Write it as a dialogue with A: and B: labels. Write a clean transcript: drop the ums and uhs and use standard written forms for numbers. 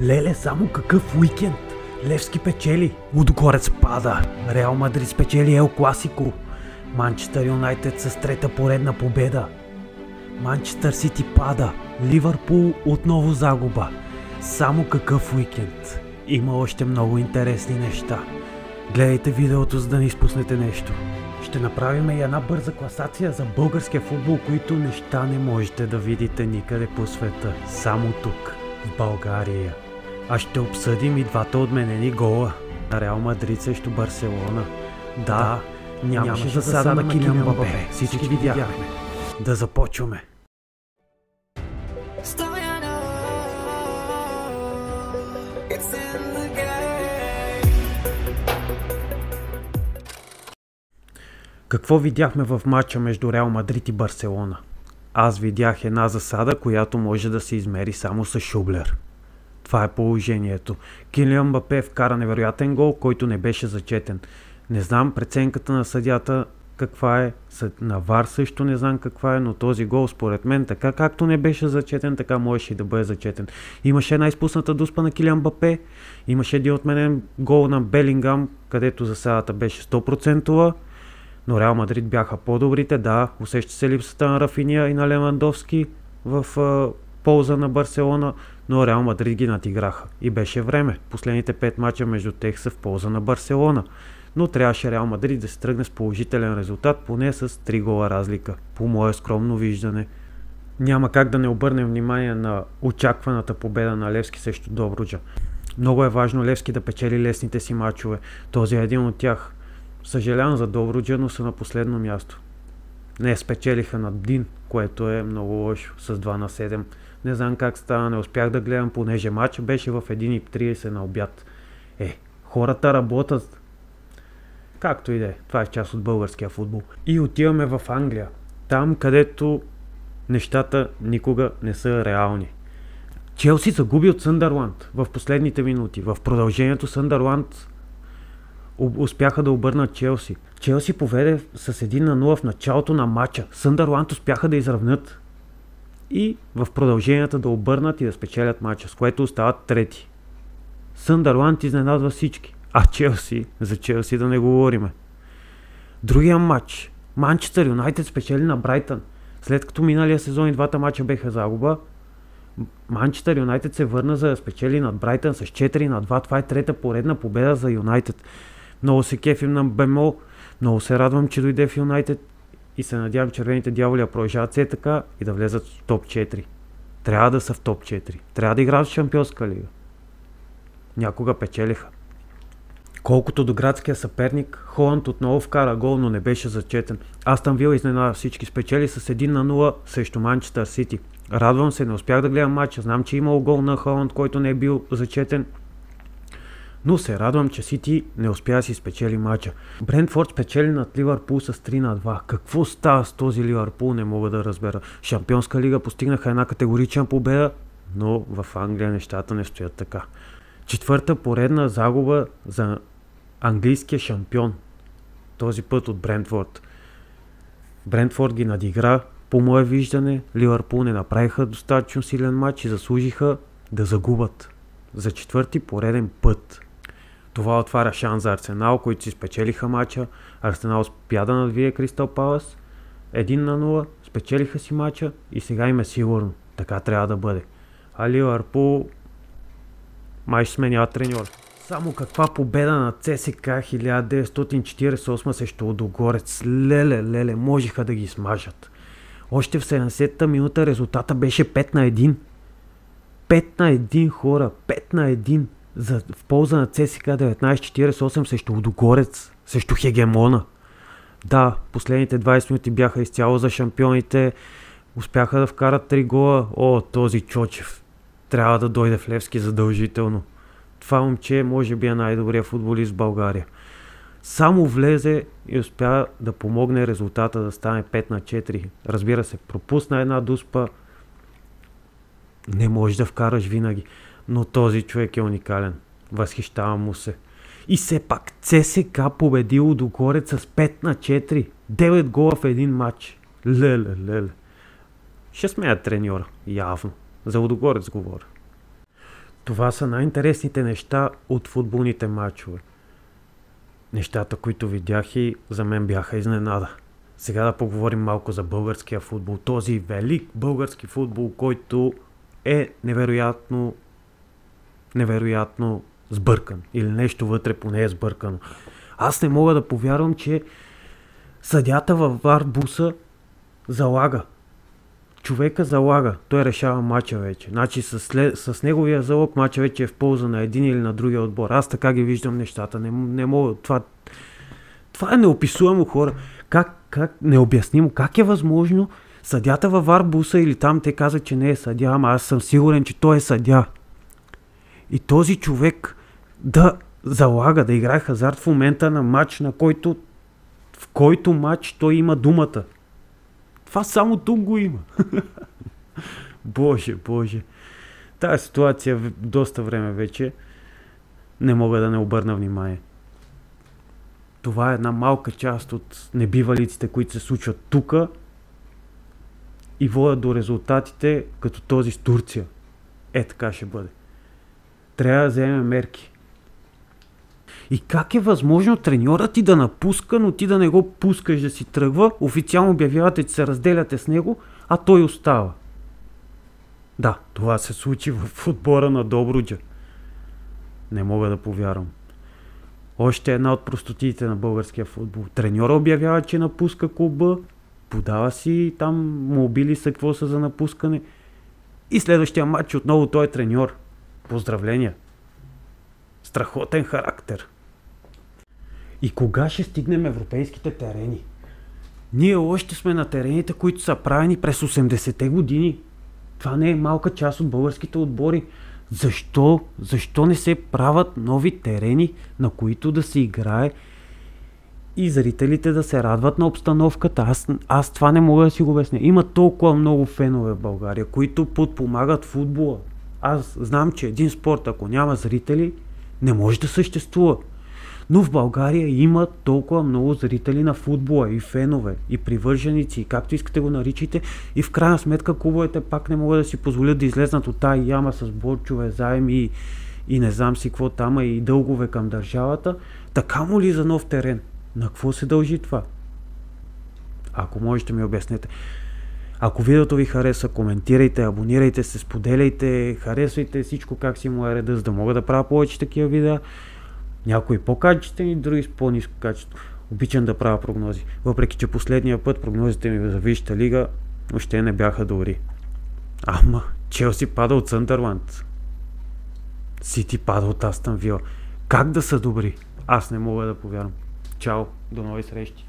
A: Леле, само какъв уикенд! Левски печели, Лудогорец пада, Реал Мадрид спечели Ел Класико, Манчестър Юнайтед с трета поредна победа, Манчестър Сити пада, Ливърпул отново загуба. Само какъв уикенд! Има още много интересни неща. Гледайте видеото, за да не изпуснете нещо. Ще направим и една бърза класация за българския футбол, които неща не можете да видите никъде по света. Само тук, в България. А ще обсъдим и двата отменени гола на Реал Мадрид срещу Барселона. Да, нямаше засада на Килиан Мбапе. Всички видяхме. Да започваме. Какво видяхме в матча между Реал Мадрид и Барселона? Аз видях една засада, която може да се измери само с Шублер. Това е положението. Килиан Мбапе вкара невероятен гол, който не беше зачетен. Не знам преценката на съдията каква е, на ВАР също не знам каква е, но този гол според мен, така както не беше зачетен, така можеше и да бъде зачетен. Имаше една изпусната дуспа на Килиан Мбапе, имаше един отменен гол на Белингам, където засадата беше 100%, но Реал Мадрид бяха по-добрите. Да, усеща се липсата на Рафиния и на Левандовски в полза на Барселона, но Реал Мадрид ги надиграха. И беше време. Последните 5 мача между тях са в полза на Барселона. Но трябваше Реал Мадрид да се тръгне с положителен резултат, поне с 3 гола разлика, по мое скромно виждане. Няма как да не обърнем внимание на очакваната победа на Левски срещу Добруджа. Много е важно Левски да печели лесните си мачове. Този е един от тях. Съжалявам за Добруджа, но са на последно място. Не спечелиха над Дин, което е много лошо, с 2-7. Не знам как стана, не успях да гледам, понеже матч беше в 1:30 на обяд. Хората работят. Както и да е, това е част от българския футбол. И отиваме в Англия. Там, където нещата никога не са реални. Челси загуби от Съндърланд в последните минути. В продължението Съндърланд успяха да обърнат Челси. Челси поведе с 1-0 в началото на матча. Съндърланд успяха да изравнят и в продълженията да обърнат и да спечелят матча, с което остават трети. Съндърланд изненадва всички. А Челси, за Челси да не говориме. Другия матч. Манчестър Юнайтед спечели на Брайтън. След като миналия сезон и двата матча беха загуба, Манчестър Юнайтед се върна за да спечели над Брайтън с 4-2. Това е трета поредна победа за Юнайтед. Много се кефим на Бемол. Много се радвам, че дойде в Юнайтед и се надявам червените дяволи да продължават все така и да влезат в топ 4. Трябва да са в топ 4. Трябва да играят в Шампионска лига. Някога печелиха. Колкото до градския съперник, Холанд отново вкара гол, но не беше зачетен. Астън Вила изненада всички, спечели с 1-0 срещу Манчестър Сити. Радвам се, не успях да гледам матча. Знам, че имал гол на Холанд, който не е бил зачетен. Но се радвам, че Сити не успя да си спечели матча. Брентфорд спечели над Ливърпул с 3-2. Какво става с този Ливърпул, не мога да разбера. Шампионска лига постигнаха една категорична победа, но в Англия нещата не стоят така. Четвърта поредна загуба за английския шампион. Този път от Брентфорд. Брентфорд ги надигра. По мое виждане, Ливърпул не направиха достатъчно силен матч и заслужиха да загубят за четвърти пореден път. Това отваря шанс за Арсенал, които си спечелиха матча. Арсенал успя да надвие Кристал Палас 1-0, спечелиха си матча и сега им е сигурно. Така трябва да бъде. А Ливърпул май ще сменява треньор. Само каква победа на ЦСК 1948 срещу Лудогорец. Леле, можеха да ги смажат. Още в 70-та минута резултата беше 5-1. 5-1 хора, 5-1 в полза на ЦСК 1948 срещу Лудогорец, срещу хегемона. Да, последните 20 минути бяха изцяло за шампионите, успяха да вкарат 3 гола. Този Чочев трябва да дойде в Левски задължително. Това момче може би е най-добрият футболист в България. Само влезе и успя да помогне резултата да стане 5-4. Разбира се, пропусна една дуспа. Не можеш да вкараш винаги, но този човек е уникален. Възхищавам му се. И все пак ЦСК победи Лудогорец с 5-4. 9 гола в един матч. Леле. Ще смеят треньора, явно. За Лудогорец говоря. Това са най-интересните неща от футболните матчове. Нещата, които видях и за мен бяха изненада. Сега да поговорим малко за българския футбол. Този велик български футбол, който е невероятно сбъркан. Или нещо вътре поне е сбъркано. Аз не мога да повярвам, че съдята във ВАР буса залага. Човека залага. Той решава мача вече. Значи с неговия залог мача вече е в полза на един или на другия отбор. Аз така ги виждам нещата. Не мога. Това е неописуемо, хора. Как необяснимо. Как е възможно съдята във ВАР буса или там те казват, че не е съдя, ама аз съм сигурен, че той е съдя. И този човек да залага, да играе хазарт в момента на матч, в който матч той има думата. Това само тук го има. Боже. Тази ситуация доста време вече не мога да не обърна внимание. Това е една малка част от небивалиците, които се случват тука и водят до резултатите като този с Турция. Така ще бъде. Трябва да вземем мерки. И как е възможно треньорът ти да напуска, но ти да не го пускаш да си тръгва, официално обявявате, че се разделяте с него, а той остава. Да, това се случи в отбора на Добруджа. Не мога да повярвам. Още една от простотиите на българския футбол. Треньора обявява, че напуска клуба, подава си там молби са какво са за напускане и следващия матч отново той е треньор. Поздравления! Страхотен характер! И кога ще стигнем европейските терени? Ние още сме на терените, които са правени през 80-те години. Това не е малка част от българските отбори. Защо не се правят нови терени, на които да се играе и зрителите да се радват на обстановката? Аз това не мога да си го обясня. Има толкова много фенове в България, които подпомагат футбола. Аз знам, че един спорт, ако няма зрители, не може да съществува. Но в България има толкова много зрители на футбола и фенове, и привърженици, както искате го наричайте, и в крайна сметка клубовете пак не могат да си позволят да излезнат от тая яма с борчове, заеми и не знам си какво там, и дългове към държавата. Така му ли за нов терен? На какво се дължи това? Ако можете ми обяснете. Ако видеото ви хареса, коментирайте, абонирайте се, споделяйте, харесвайте всичко как си му е реда, за да мога да правя повече такива видеа. Някои по-качествени, други с по-ниско качество. Обичам да правя прогнози. Въпреки че последния път прогнозите ми за Висшата лига още не бяха добри. Ама, Челси пада от Съндърланд. Сити пада от Астън Вила. Как да са добри? Аз не мога да повярвам. Чао, до нови срещи.